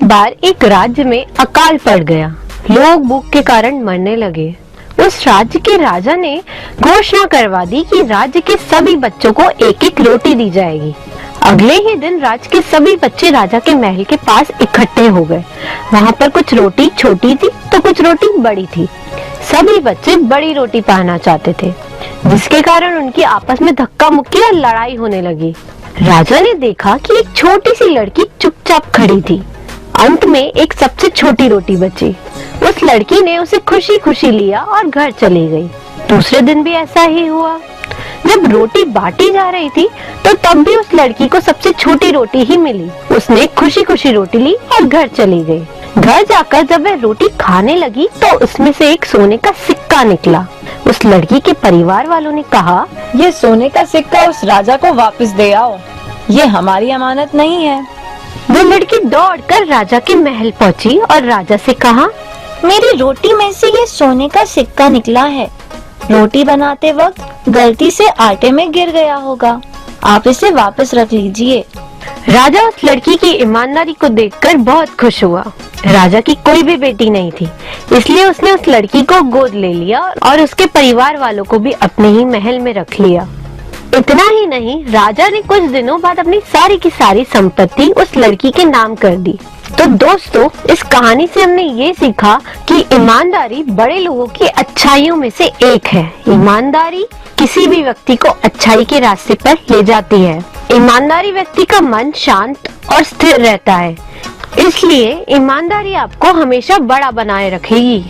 बार एक राज्य में अकाल पड़ गया। लोग भूख के कारण मरने लगे। उस राज्य के राजा ने घोषणा करवा दी कि राज्य के सभी बच्चों को एक एक रोटी दी जाएगी। अगले ही दिन राज्य के सभी बच्चे राजा के महल के पास इकट्ठे हो गए। वहाँ पर कुछ रोटी छोटी थी तो कुछ रोटी बड़ी थी। सभी बच्चे बड़ी रोटी पाना चाहते थे, जिसके कारण उनकी आपस में धक्का मुक्की और लड़ाई होने लगी। राजा ने देखा कि एक छोटी सी लड़की चुपचाप खड़ी थी। अंत में एक सबसे छोटी रोटी बची। उस लड़की ने उसे खुशी खुशी लिया और घर चली गई। दूसरे दिन भी ऐसा ही हुआ। जब रोटी बांटी जा रही थी तो तब भी उस लड़की को सबसे छोटी रोटी ही मिली। उसने खुशी खुशी रोटी ली और घर चली गई। घर जाकर जब वह रोटी खाने लगी तो उसमें से एक सोने का सिक्का निकला। उस लड़की के परिवार वालों ने कहा, ये सोने का सिक्का उस राजा को वापस दे आओ, ये हमारी अमानत नहीं है। वो लड़की दौड़कर राजा के महल पहुंची और राजा से कहा, मेरी रोटी में से ये सोने का सिक्का निकला है। रोटी बनाते वक्त गलती से आटे में गिर गया होगा, आप इसे वापस रख लीजिए। राजा उस लड़की की ईमानदारी को देखकर बहुत खुश हुआ। राजा की कोई भी बेटी नहीं थी, इसलिए उसने उस लड़की को गोद ले लिया और उसके परिवार वालों को भी अपने ही महल में रख लिया। इतना ही नहीं, राजा ने कुछ दिनों बाद अपनी सारी की सारी संपत्ति उस लड़की के नाम कर दी। तो दोस्तों, इस कहानी से हमने ये सीखा कि ईमानदारी बड़े लोगों की अच्छाइयों में से एक है। ईमानदारी किसी भी व्यक्ति को अच्छाई के रास्ते पर ले जाती है। ईमानदारी व्यक्ति का मन शांत और स्थिर रहता है, इसलिए ईमानदारी आपको हमेशा बड़ा बनाए रखेगी।